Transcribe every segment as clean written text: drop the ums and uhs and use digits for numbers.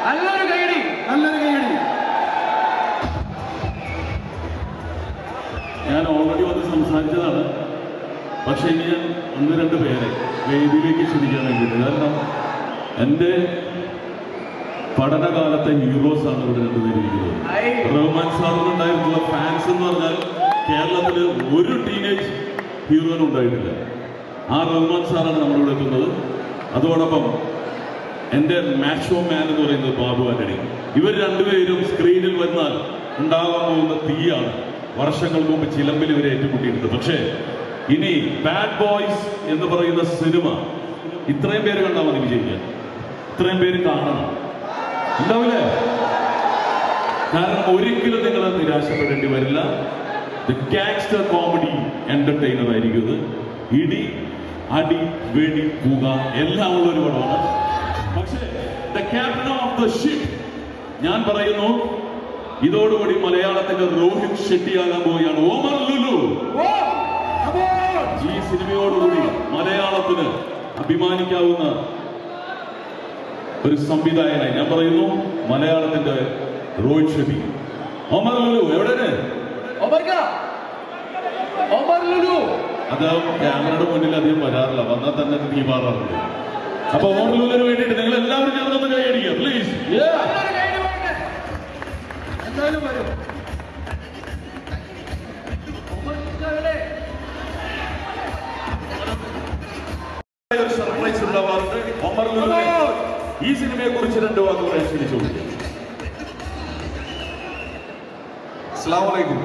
നല്ലൊരു കൈയടി, നല്ലൊരു കൈയടി. ഞാൻ ഓൾറെഡി വന്ന് സംസാരിച്ചതാണ്. പക്ഷേ ഇനി ഞാൻ ഒന്ന് രണ്ട് പേരെ വേദിയിലേക്ക് ക്ഷണിക്കാൻ വേണ്ടിയിട്ട്, കാരണം എൻ്റെ പഠനകാലത്തെ ഹീറോസാണ് ഇവിടെ രണ്ടുപേരിയിരിക്കുന്നത്. റഹ്മാൻ സാറിനുണ്ടായിട്ടുള്ള ഫാൻസ് എന്ന് പറഞ്ഞാൽ കേരളത്തിൽ ഒരു ടീനേജ് ഹീറോനും ഉണ്ടായിട്ടില്ല. ആ റഹ്മാൻ സാറാണ് നമ്മളിവിടെ എത്തുന്നത്. അതോടൊപ്പം എൻ്റെ മാച്ചോ മാൻ എന്ന് പറയുന്നത് ബാബു ആന്റണി. ഇവർ രണ്ടുപേരും സ്ക്രീനിൽ വന്നാൽ ഉണ്ടാകാൻ പോകുന്ന തീയാണ്. വർഷങ്ങൾക്ക് മുമ്പ് ചിലമ്പിൽ ഇവരെ ഏറ്റുമുട്ടിയിട്ടുണ്ട്. പക്ഷേ ഇനി ബാഡ് ബോയ്സ് എന്ന് പറയുന്ന സിനിമ ഇത്രയും പേര് കണ്ടാൽ മതി വിജയിക്കാൻ. ഇത്രയും പേര് കാണണം, ഉണ്ടാവില്ലേ? കാരണം ഒരിക്കലും നിങ്ങൾ നിരാശപ്പെടേണ്ടി വരില്ല. ദ ഗാങ്സ്റ്റർ കോമഡി എന്റർടൈനർ ആയിരിക്കും ഇത്. ഇടി, അടി, വെടി, പുക എല്ലാം ഉള്ള ഒരു പടമാണ്. പക്ഷേ the captain of the ship ഞാൻ പറയുന്നു, ഇതോടുകൂടി മലയാളത്തിന്റെ രോഹിത് ഷെട്ടിയാകാൻ പോവുകയാണ് ഒമർ ലുലു. ഈ സിനിമയോടുകൂടി മലയാളത്തിന് അഭിമാനിക്കാവുന്ന ഒരു സംവിധായകനായി ഞാൻ പറയുന്നു, മലയാളത്തിന്റെ രോഹിത് ഷെട്ടി. ഒമർ ലുലു എവിടെ? അത് ക്യാമറയുടെ മുന്നിൽ അധികം വരാറില്ല, വന്നാൽ തന്നെ തീമാറാറുണ്ട്. അപ്പൊ ഒമർ ലുലുവിന് വേണ്ടിയിട്ട് നിങ്ങൾ എല്ലാവരും ചേർന്നൊന്ന് കൈയടിക്കുക പ്ലീസ്. സർപ്രൈസ് ഉണ്ടാവാറുണ്ട്. ഒമർ ലുലു ഈ സിനിമയെ കുറിച്ച് രണ്ട് വാക്കുകൾ ക്ഷണിച്ചു. അസ്സലാമു അലൈക്കും.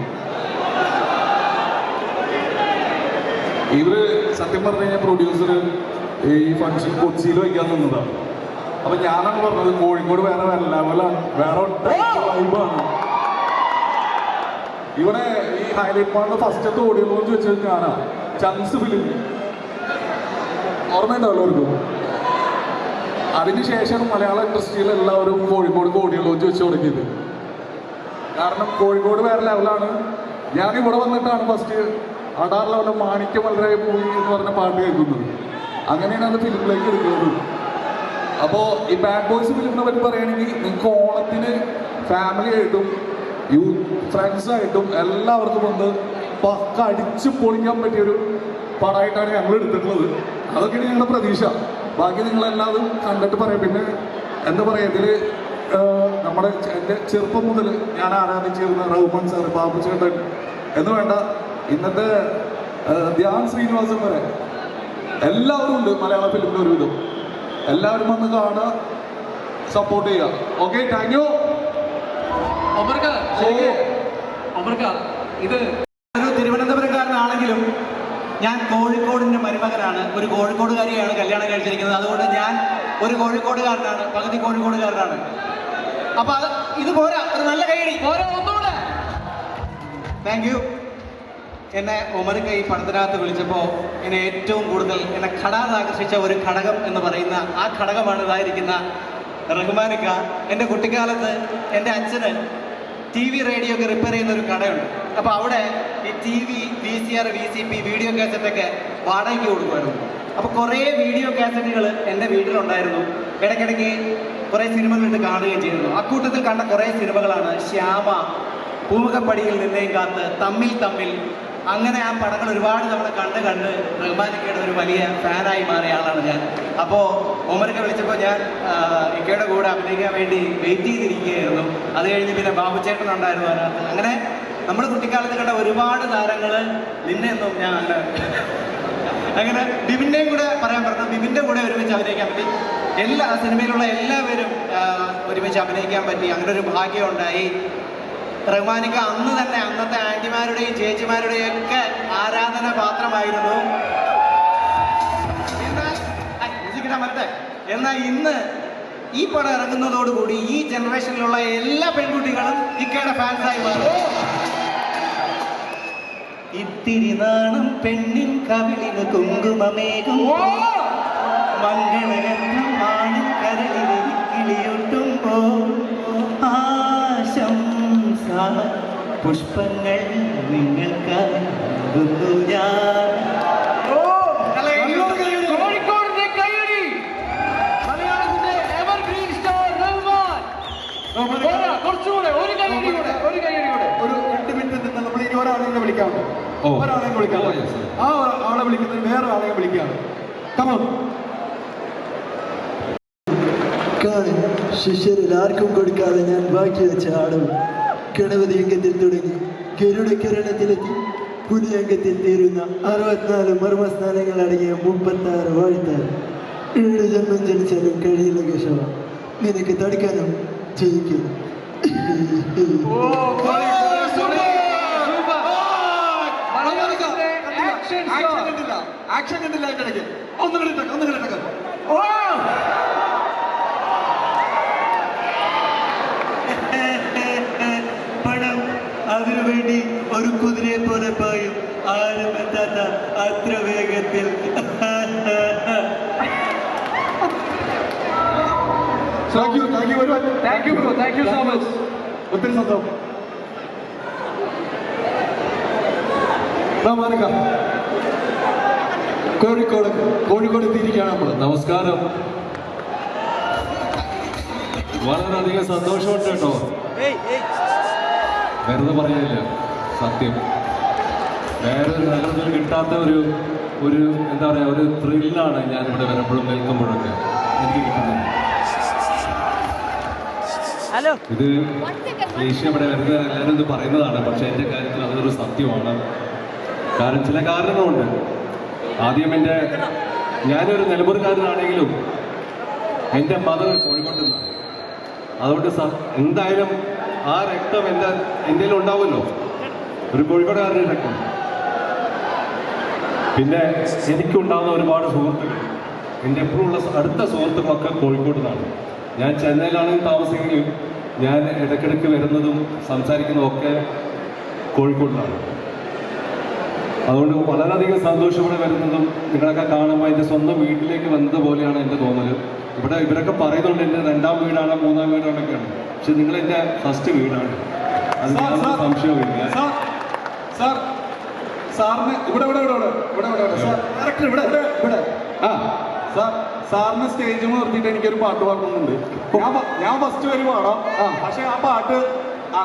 ഇവര് സത്യം പറഞ്ഞു കഴിഞ്ഞാൽ പ്രൊഡ്യൂസർ ഈ ഫംഗ്ഷൻ കൊച്ചിയിൽ വയ്ക്കാൻ നിന്നതാണ്. അപ്പൊ ഞാനാണ് പറഞ്ഞത് കോഴിക്കോട് വേറെ ലെവലാണ്, വേറെ വൈബാണ്. ഇവിടെ ഈ ഹൈലൈറ്റ് പാടിന്റെ ഫസ്റ്റത്തെ ഓഡിയോ ലോഞ്ച് വെച്ചത് ഞാനാ. ചങ്സ് ഫിലിം ഓർമ്മയുണ്ടാവല്ലോ അവർക്കും. അതിനുശേഷം മലയാള ഇൻഡസ്ട്രിയിൽ എല്ലാവരും കോഴിക്കോട് ഓഡിയോ ലോഞ്ച് വെച്ച് തുടങ്ങിയത്. കാരണം കോഴിക്കോട് വേറെ ലെവലാണ്. ഞാൻ ഇവിടെ വന്നിട്ടാണ് ഫസ്റ്റ് അടാർ ലെവലിൽ മാണിക്യം വളരെ മൂവി എന്ന് പറഞ്ഞ പാട്ട് കേൾക്കുന്നത്. അങ്ങനെയാണ് അത് ഫിലിമിലേക്ക് എടുക്കുന്നത്. അപ്പോൾ ഈ ബാഡ് ബോയ്സ് ഫിലിമിനെ പറ്റി പറയുകയാണെങ്കിൽ നിങ്ങൾക്ക് ഓണത്തിന് ഫാമിലി ആയിട്ടും ഫ്രണ്ട്സായിട്ടും എല്ലാവർക്കും വന്ന് പക്ക അടിച്ച് പൊളിക്കാൻ പറ്റിയൊരു പടമായിട്ടാണ് ഞങ്ങൾ എടുത്തിട്ടുള്ളത്. അതൊക്കെയാണ് ഞങ്ങളുടെ പ്രതീക്ഷ. ബാക്കി നിങ്ങളെല്ലാവരും കണ്ടിട്ട് പറയാം. പിന്നെ എന്താ പറയുക, ഇതിൽ നമ്മുടെ എൻ്റെ ചെറുപ്പം മുതൽ ഞാൻ ആരാധിച്ചിരുന്ന റഹ്മാൻ സാർ, ബാബു ചേട്ടൻ എന്ന് വേണ്ട ഇന്നത്തെ ധ്യാൻ ശ്രീനിവാസൻ വരെ എല്ലാവരും ഉണ്ട് മലയാള ഫിലിമിൻ്റെ ഒരുവിധം. എല്ലാവരും വന്ന് കാണുക, സപ്പോർട്ട് ചെയ്യുക. Okay, thank you. ഇത് ഒരു തിരുവനന്തപുരംകാരനാണെങ്കിലും ഞാൻ കോഴിക്കോടിൻ്റെ മരുമകനാണ്. ഒരു കോഴിക്കോടുകാരിയാണ് കല്യാണം കഴിച്ചിരിക്കുന്നത്. അതുകൊണ്ട് ഞാൻ ഒരു കോഴിക്കോടുകാരനാണ്, പകുതി കോഴിക്കോടുകാരനാണ്. അപ്പൊ അത് ഇത് പോരാ, ഒരു നല്ല കൈയടി പോരാ, ഒന്നുകൂടെ. Thank you. എന്നെ ഒമർക്ക് ഈ പടത്തിനകത്ത് വിളിച്ചപ്പോൾ എന്നെ ഏറ്റവും കൂടുതൽ എന്നെ ആകർഷിച്ച ഒരു ഘടകം എന്ന് പറയുന്ന ആ ഘടകമാണ് ഇതായിരിക്കുന്ന റഹ്മാനിക്ക. എൻ്റെ കുട്ടിക്കാലത്ത് എൻ്റെ അച്ഛന് TV റേഡിയോ ഒക്കെ റിപ്പയർ ചെയ്യുന്ന ഒരു കടയുണ്ട്. അപ്പോൾ അവിടെ ഈ TV, VCR, VCP വീഡിയോ കാസറ്റൊക്കെ വാടകയ്ക്ക് കൊടുക്കുമായിരുന്നു. അപ്പോൾ കുറേ വീഡിയോ കാസറ്റുകൾ എൻ്റെ വീട്ടിലുണ്ടായിരുന്നു. ഇടയ്ക്കിടയ്ക്ക് കുറേ സിനിമകളിട്ട് കാണുകയും ചെയ്തിരുന്നു. അക്കൂട്ടത്തിൽ കണ്ട കുറേ സിനിമകളാണ് ശ്യാമ, പൂമുഖപ്പടിയിൽ നിന്നേയും കാത്ത്, തമ്മിൽ തമ്മിൽ. അങ്ങനെ ആ പടങ്ങൾ ഒരുപാട് തവണ കണ്ട് റഹ്മാനിക്കയുടെ ഒരു വലിയ ഫാനായി മാറിയ ആളാണ് ഞാൻ. അപ്പോൾ ഒമരൊക്കെ വിളിച്ചപ്പോൾ ഞാൻ ഇക്കയുടെ കൂടെ അഭിനയിക്കാൻ വേണ്ടി വെയിറ്റ് ചെയ്തിരിക്കുകയായിരുന്നു. അത് കഴിഞ്ഞ് പിന്നെ ബാബുചേട്ടൻ ഉണ്ടായിരുന്നു അതിനകത്ത്. അങ്ങനെ നമ്മുടെ കുട്ടിക്കാലത്ത് കണ്ട ഒരുപാട് താരങ്ങൾ നിന്നെയൊന്നും ഞാൻ അങ്ങനെ ബിബിൻ്റെയും കൂടെ പറയാൻ പറഞ്ഞു. ബിബിൻ്റെ കൂടെ ഒരുമിച്ച് അഭിനയിക്കാൻ പറ്റി. എല്ലാ സിനിമയിലുള്ള എല്ലാവരും ഒരുമിച്ച് അഭിനയിക്കാൻ പറ്റി. അങ്ങനെ ഒരു ഭാഗ്യം ഉണ്ടായി. റഹ്മാനിക്ക അന്ന് തന്നെ അന്നത്തെ ആൻറ്റിമാരുടെയും ചേച്ചിമാരുടെയും ഒക്കെ ആരാധന പാത്രമായിരുന്നു. എന്നാൽ ഇന്ന് ഈ പടം ഇറങ്ങുന്നതോടുകൂടി ഈ ജനറേഷനിലുള്ള എല്ലാ പെൺകുട്ടികളും ഇക്കയുടെ ഫാൻസായി മാറും. ഇത്തിരി നാണം പെണ്ണിൻ കവിളിന് കുങ്കുമമേകും, മംഗളഗന്ധം ആണിൻ കരളിൽ കിളിയൊട്ടുമ്പോൾ ആശംസ പുഷ്പങ്ങൾ നിങ്ങൾക്കാകുന്നു ഞാൻ. കുറച്ചുകൂടെ ഒരു കൈയടി കൂടെ ഒരു 2 മിനിറ്റ് നിന്ന് നമ്മൾ ഇനി ഒരാളെ വിളിക്കാറുണ്ട്. ഒരാളെ വിളിക്കാം. ആ ആളെ വിളിക്കുന്നത് വേറെ ആളെ വിളിക്കുകയാണ്. കമോൺ. ശിഷ്യരിൽ ആർക്കും കൊടുക്കാതെ ഞാൻ ബാക്കി വെച്ച ആടവും ഗണപതി അംഗത്തിൽ തുടങ്ങി ഗരുഡക്കരണത്തിലെത്തി പുലി അംഗത്തിൽ തീരുന്ന 64 മർമ്മസ്ഥാനങ്ങൾ അടങ്ങിയ 36 വാഴ്ത്താൽ 7 ജന്മം ജനിച്ചാലും കഴിയില്ല കേശവ, നിനക്ക് തടുക്കാനും ജയിക്കും. ആക്ഷൻ കണ്ടില്ല അതിന്റെ ഇടയ്ക്ക്. ഒന്ന് കിടക്കാം. പണം അതിനുവേണ്ടി ഒരു കുതിരയെ പോലെ പായും, ആരും എത്താത്ത അത്ര വേഗത്തിൽ. Thank you so much. ഒത്തിരി സന്തോഷം. കോഴിക്കോട് എത്തിയിരിക്കുകയാണ് നമ്മൾ. നമസ്കാരം. വളരെയധികം സന്തോഷമുണ്ട് കേട്ടോ, വെറുതെ പറയാനില്ല, സത്യം. വേറൊരു നഗരത്തിൽ കിട്ടാത്ത ഒരു എന്താ പറയുക, ഒരു ത്രില്ലാണ് ഞാനിവിടെ വരുമ്പോഴും നിൽക്കുമ്പോഴൊക്കെ എനിക്ക് കിട്ടുന്നത്. ഇത് ഏഷ്യ ഇവിടെ വരുന്ന എല്ലാവരും ഇത് പറയുന്നതാണ്, പക്ഷെ എൻ്റെ കാര്യത്തിൽ അതൊരു സത്യമാണ്. കാരണം ചില കാരണങ്ങളുണ്ട്. ആദ്യം ഞാനൊരു നിലമ്പൂർക്കാരനാണെങ്കിലും എൻ്റെ മദർ കോഴിക്കോട്ട് നിന്നാണ്. അതുകൊണ്ട് എന്തായാലും ആ രക്തം എൻ്റെ ഉണ്ടാവുമല്ലോ, ഒരു കോഴിക്കോട്ടുകാരൻ്റെ രക്തം. പിന്നെ എനിക്കുണ്ടാകുന്ന ഒരുപാട് സുഹൃത്തുക്കൾ, എൻ്റെ എപ്പോഴുള്ള അടുത്ത സുഹൃത്തുക്കളൊക്കെ കോഴിക്കോട്ട് നിന്നാണ്. ഞാൻ ചെന്നൈയിലാണെങ്കിൽ താമസിക്കുകയും ഞാൻ ഇടയ്ക്കിടയ്ക്ക് വരുന്നതും സംസാരിക്കുന്നതും ഒക്കെ കോഴിക്കോട്ടിലാണ്. അതുകൊണ്ട് വളരെയധികം സന്തോഷത്തോടെ വരുന്നതും നിങ്ങളൊക്കെ കാണുമ്പോൾ എൻ്റെ സ്വന്തം വീട്ടിലേക്ക് വന്നത് പോലെയാണ് എൻ്റെ തോന്നൽ. ഇവരൊക്കെ പറയുന്നുണ്ട് എൻ്റെ 2ാം വീടാണ് 3ാം വീടാണൊക്കെയാണ്, പക്ഷെ നിങ്ങൾ എൻ്റെ ഫസ്റ്റ് വീടാണ്. അത് യാതൊരു സംശയവുമില്ല. സാറിന് സാറിന് സ്റ്റേജിൽ നിർത്തിയിട്ട് എനിക്കൊരു പാട്ട് പാടുന്നുണ്ട്. ഞാൻ ഫസ്റ്റ് വരി പാടാം, പക്ഷെ ആ പാട്ട്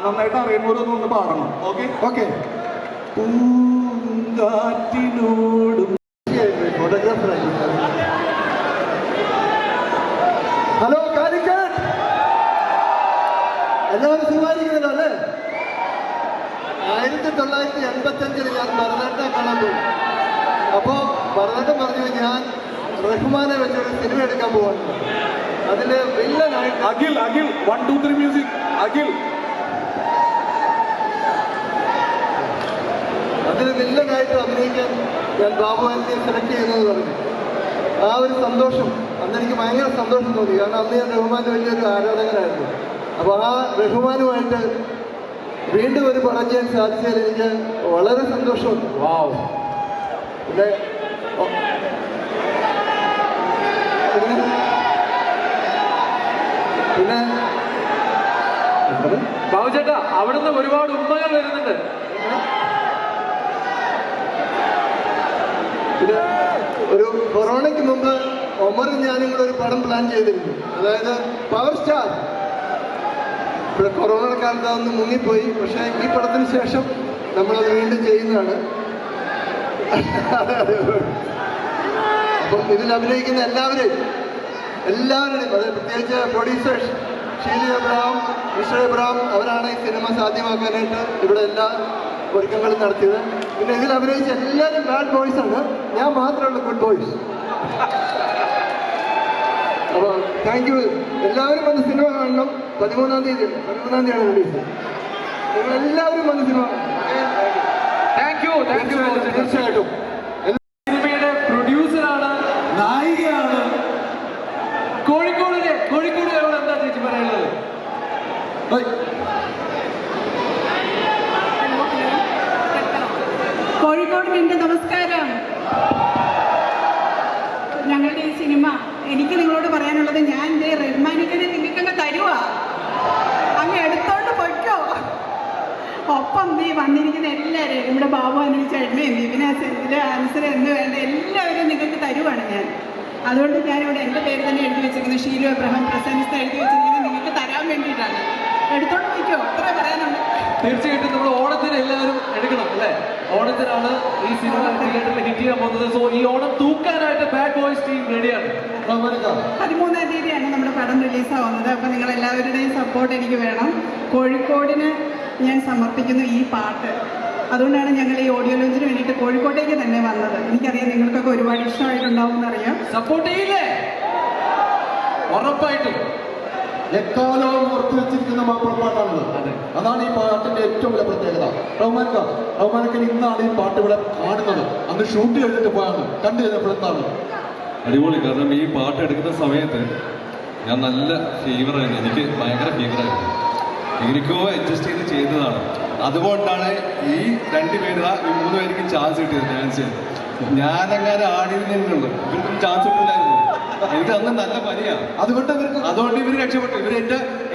നന്നായിട്ട് അറിയുന്നവരൊന്നും ഒന്ന് പാടണം. ഓക്കെ. പൂങ്കാറ്റിനോടും ഫോട്ടോഗ്രാഫറായി. ഹലോ കാലിക്കറ്റ്, എല്ലാവരും സുഖമായിരിക്കുന്നല്ലോ അല്ലേ? 1985 ഞാൻ ഭരതനാട്യം കാണാൻ പോയി. അപ്പോൾ ഭരതനാട്യം പറഞ്ഞു, ഞാൻ റഹ്മാനെ വെച്ചൊരു സിനിമ എടുക്കാൻ പോവാണ്. അതില് വില്ലനായിട്ട് അഖിൽ 1 2 3 മ്യൂസിക് അഖിൽ. അതിൽ വില്ലനായിട്ട് അഭിനയിക്കാൻ ഞാൻ ബാബു ആന്റണിയെ സെലക്ട് ചെയ്യുന്നത് പറഞ്ഞു. ആ ഒരു സന്തോഷം അന്ന് എനിക്ക് ഭയങ്കര സന്തോഷം തോന്നി. കാരണം അന്ന് ഞാൻ റഹ്മാൻ്റെ വലിയൊരു ആരാധകനായിരുന്നു. അപ്പോൾ ആ റഹ്മാനുമായിട്ട് വീണ്ടും ഒരു പടം ചെയ്യാൻ സാധിച്ചതിൽ എനിക്ക് വളരെ സന്തോഷമുണ്ട്. പിന്നെ ബാബുചേട്ടാ, അവിടുന്ന് ഒരുപാട് ഉമ്മകൾ വരുന്നുണ്ട്. പിന്നെ ഒരു കൊറോണയ്ക്ക് മുമ്പ് ഒമറും ഞാനും കൂടെ ഒരു പടം പ്ലാൻ ചെയ്തിരുന്നു, അതായത് പവർ സ്റ്റാർ. ഇവിടെ കൊറോണ കാലത്ത് അതൊന്ന് മുങ്ങിപ്പോയി. പക്ഷേ ഈ പടത്തിന് ശേഷം നമ്മളത് വീണ്ടും ചെയ്യുന്നതാണ്. അപ്പം ഇതിൽ അഭിനയിക്കുന്ന എല്ലാവരെയും അത് പ്രത്യേകിച്ച് producers Scheele Abraham, mister Abraham, അവരാണ് ഈ സിനിമ സാധ്യമാക്കാനായിട്ട് ഇവിടെ എല്ലാ ഒരുക്കങ്ങളും നടത്തിയത്. പിന്നെ ഇതിൽ അഭിനയിച്ച എല്ലാവരും ബാഡ് ബോയ്സ് ആണ്, ഞാൻ മാത്രമുള്ള ഗുഡ് ബോയ്സ്. അപ്പോൾ താങ്ക് യു. എല്ലാവരും വന്ന് സിനിമ കാണണം. 13-ാം തീയതിയാണ് റിലീസ്. നിങ്ങളെല്ലാവരും വന്ന് സിനിമ കാണണം. തീർച്ചയായിട്ടും. സിനിമയുടെ പ്രൊഡ്യൂസറാണ്, നായികയാണ്. കോഴിക്കോടുകാരോട് എന്താ ചേച്ചി പറയാനുള്ളത്? കോഴിക്കോടിന് എൻ്റെ നമസ്കാരം. ഞങ്ങളുടെ ഈ സിനിമ എനിക്ക് നിങ്ങളോട് പറയാനുള്ളത്, ഞാൻ എൻ്റെ റഹ്മാനിക്കിനെ നിങ്ങൾക്കങ്ങ് തരുവാ, അങ്ങ് എടുത്തോണ്ട് പൊയ്ക്കോ. ഒപ്പം നീ വന്നിരിക്കുന്ന എല്ലാവരും, നമ്മുടെ ബാബു അനുവിച്ച അടിമയും വിപിനാസിന്റെ ആൻസർ എന്ന് വേണ്ട എല്ലാവരും നിങ്ങൾക്ക് തരുവാണ് ഞാൻ. അതുകൊണ്ട് ഞാനിവിടെ എൻ്റെ പേര് തന്നെ എഴുതി വെച്ചിരിക്കുന്നത്, ഷീലു എബ്രഹാം പ്രസൻസ് എഴുതി വെച്ചിരിക്കുന്നത് നിങ്ങൾക്ക് തരാൻ വേണ്ടിയിട്ടാണ്. തീർച്ചയായിട്ടും നമ്മൾ ഓണത്തിന് എല്ലാവരും എടുക്കണം അല്ലേ? ഓണത്തിനാണ് ഈ സിനിമ തിയേറ്ററിൽ ഹിറ്റ് ചെയ്യാൻ പോകുന്നത്. സോ ഈ ഓണം തൂക്കാനായിട്ട് ബാഡ് ബോയ്സ് ടീം റെഡിയാണ്. 13-ാം തീയതിയാണ് നമ്മുടെ പടം റിലീസാവുന്നത്. അപ്പോൾ നിങ്ങൾ എല്ലാവരുടെയും സപ്പോർട്ട് എനിക്ക് വേണം. കോഴിക്കോടിന് ഞാൻ സമർപ്പിക്കുന്നു ഈ പാട്ട്. അതുകൊണ്ടാണ് ഞങ്ങൾ ഈ ഓഡിയോ ലോഞ്ചിന് വേണ്ടിയിട്ട് കോഴിക്കോട്ടേക്ക് തന്നെ വന്നത്. എനിക്കറിയാം നിങ്ങൾക്കൊക്കെ ഒരുപാട് ഇഷ്ടമായിട്ടുണ്ടാവും എന്നറിയാം. സപ്പോർട്ട് ചെയ്യില്ലേ? ഉറപ്പായിട്ടും എക്കാലവും ഓർത്തു വെച്ചിരിക്കുന്ന മാപ്പിളപ്പാട്ടാണത്. അതാണ് ഈ പാട്ടിന്റെ ഏറ്റവും വലിയ പ്രത്യേകത. റഹ്മാനൊക്കെ ഇന്നാണ് ഈ പാട്ട് ഇവിടെ കാണുന്നത്. അന്ന് ഷൂട്ട് കഴിഞ്ഞിട്ട് പോയാണ് കണ്ടു കഴിഞ്ഞപ്പോഴെന്താണ് അടിപൊളി. കാരണം ഈ പാട്ട് എടുക്കുന്ന സമയത്ത് ഞാൻ നല്ല ഫീവറായിരുന്നു, എനിക്ക് ഭയങ്കര ഫീവറായിരുന്നു. എനിക്കോ അഡ്ജസ്റ്റ് ചെയ്തതാണ്. അതുകൊണ്ടാണ് ഈ 2 പേര് ഈ 3 പേർക്കും ചാൻസ് കിട്ടിയത് ഡാൻസ് ചെയ്യാൻ. ഞാനങ്ങനെ ആടിയിരുന്നുള്ളൂ, ഇവർക്കും ചാൻസ് കിട്ടില്ലായിരുന്നു. എനിക്ക് അന്ന് നല്ല പനിയാണ്. അതുകൊണ്ട് ഇവർ രക്ഷപ്പെട്ടു. ഇവർ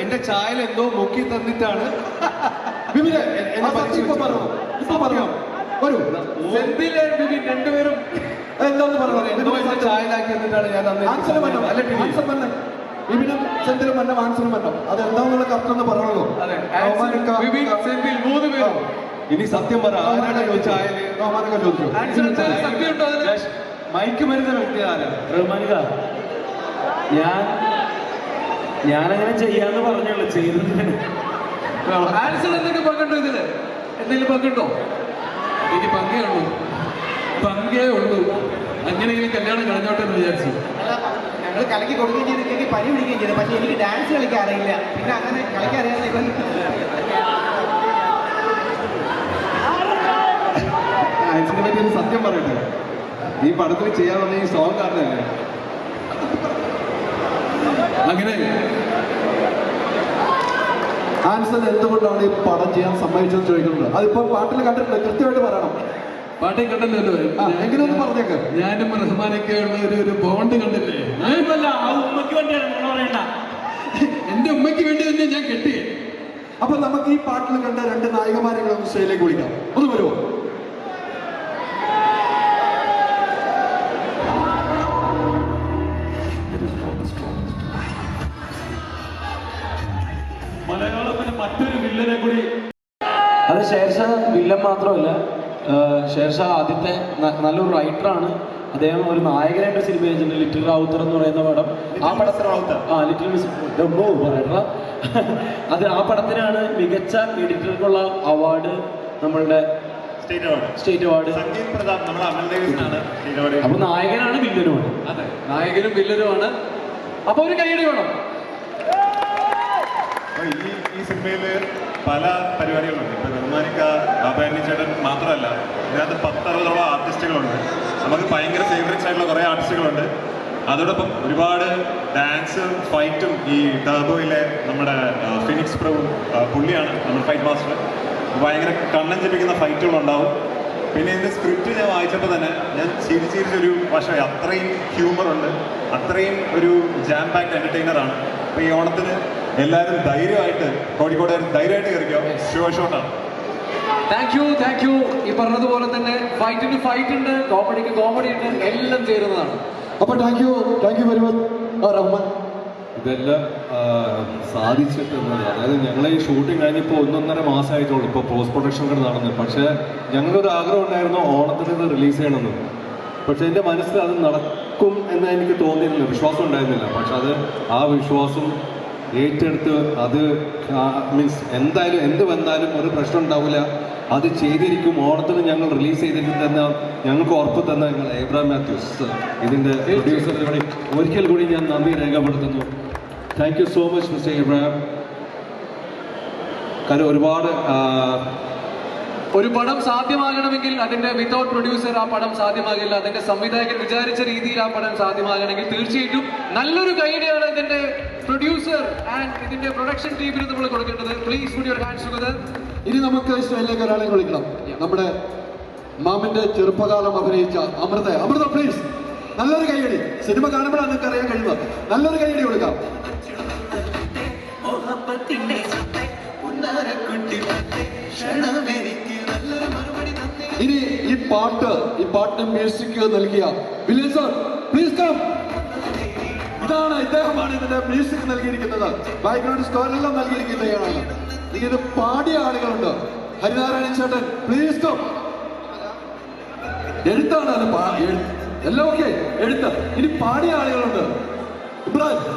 എന്റെ ചായയിൽ എന്തോ മുക്കി തന്നിട്ടാണ് പറയാം വരൂ രണ്ടുപേരും എന്താന്ന് പറഞ്ഞു എന്തോ എന്റെ ചായയിലാക്കി എന്നിട്ടാണ് ഞാൻ അന്ന് വിപിനും സെന്തിലും വന്ന ആൻസറും വരണം. അതെന്താന്നുള്ള കറക്റ്റ് ഒന്ന് പറയണല്ലോ. ഇനി സത്യം പറ, ആരാണ് ചായയില് റഹ്മാനൊക്കെ ചോദിച്ചു. മൈക്ക് മരുന്ന വ്യക്തി ആരാ? റഹ്മാനിക, ഞാനങ്ങനെ ചെയ്യാന്ന് പറഞ്ഞുള്ളൂ, ചെയ്തിട്ടുണ്ട്. ആൻസർ എന്തൊക്കെ പങ്കുണ്ടോ? ഇതില് എന്തെങ്കിലും പങ്കുണ്ടോ? എനിക്ക് പങ്കേ ഉള്ളൂ. അങ്ങനെയെങ്കിലും കല്യാണം കഴിഞ്ഞോട്ടെ എന്ന് വിചാരിച്ചു. ഞങ്ങൾ കലക്കി കൊടുക്കുകയും ചെയ്തു, എനിക്ക് പനി പിടിക്കുകയും ചെയ്തു. പക്ഷേ എനിക്ക് ഡാൻസ് കളിക്കാൻ അറിയില്ല. പിന്നെ അങ്ങനെ കളിക്കാൻ അറിയാവുന്ന ഇവൻ ആൻസിനെ പറ്റി ഒരു സത്യം പറയട്ടെ. ഈ പടത്തിൽ ചെയ്യാൻ വന്ന ഈ സോങ് കാരണല്ലേ. അങ്ങനെ ആൻസർ എന്തുകൊണ്ടാണ് ഈ പടം ചെയ്യാൻ സമ്മതിച്ചതെന്ന് ചോദിക്കുന്നത്. അതിപ്പോ പാട്ടിൽ കണ്ടിട്ടുണ്ട്, കൃത്യമായിട്ട് പറയണം. പാട്ടേ കണ്ടല്ലോ. എങ്കിലും ഒന്ന് പറഞ്ഞേക്ക്. ഞാനും റഹ്മാനൊക്കെയുള്ള ഒരു ബോണ്ട് കണ്ടില്ലേ? എന്റെ ഉമ്മയ്ക്ക് വേണ്ടി തന്നെ ഞാൻ കെട്ടിയേ. അപ്പൊ നമുക്ക് ഈ പാട്ടിൽ കണ്ട 2 നായികമാരെ ഒന്ന് സ്റ്റേജിലേക്ക് വിളിക്കാം. ഒന്ന് വരുമോ? മലയാളത്തിന് മറ്റൊരു വില്ലനെ കൂടി. അത് ഷേർഷാ വില്ലൻ മാത്രമല്ല, ഷേർഷാ ആദ്യത്തെ നല്ലൊരു റൈറ്ററാണ്. അദ്ദേഹം ഒരു നായകനായിട്ട് സിനിമ ചെയ്തിട്ടുണ്ട്. ലിറ്റിൽ റാവുത്തർ എന്ന് പറയുന്ന പടം. ആ പടത്തിൽ ലിറ്റിൽ മിസ് പറയണ്ട. അത് ആ പടത്തിനാണ് മികച്ച എഡിറ്റർക്കുള്ള അവാർഡ്, നമ്മളുടെ സ്റ്റേറ്റ് അവാർഡ്. അപ്പൊ നായകനാണ് വില്ലനുമാണ്. അതെ, നായകനും വില്ലനുമാണ്. അപ്പൊ ഒരു കൈയടി വേണം. ഈ സിനിമയിൽ പല പരിപാടികളുണ്ട്. ഇപ്പൊ റഹ്മാനിക്ക, ബാബാനി ചേട്ടൻ മാത്രമല്ല, ഇതിനകത്ത് 10-60ഓളം ആർട്ടിസ്റ്റുകളുണ്ട്. നമുക്ക് ഭയങ്കര ഫേവറേറ്റ്സ് ആയിട്ടുള്ള കുറേ ആർട്ടിസ്റ്റുകളുണ്ട്. അതോടൊപ്പം ഒരുപാട് ഡാൻസും ഫൈറ്റും. ഈ ടർബോയിലെ നമ്മുടെ ഫിനിക്സ് പ്രഭു പുള്ളിയാണ് നമ്മുടെ ഫൈറ്റ് മാസ്റ്റർ. ഭയങ്കര കണ്ണൻ ജപിക്കുന്ന ഫൈറ്റുകളുണ്ടാവും. പിന്നെ ഇതിൻ്റെ സ്ക്രിപ്റ്റ് ഞാൻ വായിച്ചപ്പോൾ തന്നെ ഞാൻ ചിരിച്ചൊരു വശമായി. അത്രയും ഹ്യൂമറുണ്ട്, അത്രയും ഒരു ജാം പാക്ഡ് എൻ്റർടൈനറാണ്. അപ്പോൾ ഈ ഓണത്തിന് എല്ലാവരും ധൈര്യമായിട്ട്, കോഴിക്കോടുകാർ ധൈര്യമായിട്ട് കയറിക്കോ. ഷുവർ ഷോട്ടാണ്. Thank you. ഈ പറഞ്ഞതുപോലെ തന്നെ ഫൈറ്റിന് ഫൈറ്റ് ഉണ്ട്, കോമഡിക്ക് കോമഡി ഉണ്ട്, എല്ലാം ചേരുന്നതാണ്. അപ്പൊ thank you very much Rahman. ഇതെല്ലാം സാധിച്ചിട്ടുള്ളത്. അതായത് ഞങ്ങളെ ഈ ഷൂട്ടിംഗ് കഴിഞ്ഞപ്പോൾ 1.5 മാസമായിട്ടുള്ളൂ. ഇപ്പോൾ പോസ്റ്റ് പ്രൊഡക്ഷൻ കൂടെ നടന്നു. പക്ഷേ ഞങ്ങൾക്കൊരു ആഗ്രഹം ഉണ്ടായിരുന്നു ഓണത്തിന് ഇത് റിലീസ് ചെയ്യണമെന്ന്. പക്ഷെ എൻ്റെ മനസ്സിൽ അത് നടക്കും എന്ന് എനിക്ക് തോന്നിയിരുന്നില്ല, വിശ്വാസം ഉണ്ടായിരുന്നില്ല. പക്ഷെ അത് ആ വിശ്വാസം ഏറ്റെടുത്ത് അത് മീൻസ് എന്തായാലും എന്ത് വന്നാലും ഒരു പ്രശ്നം ഉണ്ടാവില്ല, അത് ചെയ്തിരിക്കും. ഓണത്തിന് ഞങ്ങൾ റിലീസ് ചെയ്തിരിക്കും തന്നെ ഞങ്ങൾക്ക് ഉറപ്പ് തന്ന ഞങ്ങൾ എബ്രഹാം മാത്യൂസ്, ഇതിൻ്റെ പ്രൊഡ്യൂസറിന് കൂടി ഒരിക്കൽ കൂടി ഞാൻ നന്ദി രേഖപ്പെടുത്തുന്നു. Thank you so much mister Abraham. കാര്യം ഒരു പടം സാധ്യമാകണമെങ്കിൽ അതിന്റെ വിതൗട്ട് പ്രൊഡ്യൂസർ ആ പടം സാധ്യമാകില്ല. അതിന്റെ സംവിധായകൻ വിചാരിച്ച രീതിയിൽ ആ പടം സാധ്യമാകണമെങ്കിൽ തീർച്ചയായിട്ടും നല്ലൊരു ഗൈഡിയാണ് ഇതിന്റെ പ്രൊഡ്യൂസർ ആൻഡ് ഇതിന്റെ പ്രൊഡക്ഷൻ ടീമിന് നമ്മൾ കൊടുക്കേണ്ടത്. Please put your hands together. ഇനി നമുക്ക് സ്റ്റൈലിലേക്ക് ഒരാളെ വിളിക്കണം. നമ്മുടെ മാമിന്റെ ചെറുപ്പകാലം അഭിനയിച്ച അമൃത പ്ലീസ്. നല്ലൊരു കൈയടി. സിനിമ കാണുമ്പോഴാണ് നിങ്ങൾക്ക് അറിയാൻ കഴിയുന്നത്. നല്ലൊരു കൈയടി കൊടുക്കാം. ഇനി ഈ പാട്ടിന് മ്യൂസിക് നൽകിയ വില്യൻ സർ പ്ലീസ് കം. ഇദ്ദേഹമാണ് ഇതിന്റെ മ്യൂസിക് നൽകിയിരിക്കുന്നത്. ബാക്ക്ഗ്രൗണ്ട് സ്കോർ എല്ലാം നൽകിയിരിക്കുന്നത് ഇയാളാണ്. ഇത് പാടിയ ആളുകളുണ്ട്. ഹരിനാരായണൻ ചേട്ടൻ പ്ലീസ് സ്റ്റോപ്പ്. എഴുത്താണ് അത് എല്ലാം ഓക്കെ, എഴുത്ത്. ഇനി പാടിയ ആളുകളുണ്ട്. ഇബ്രാഹിം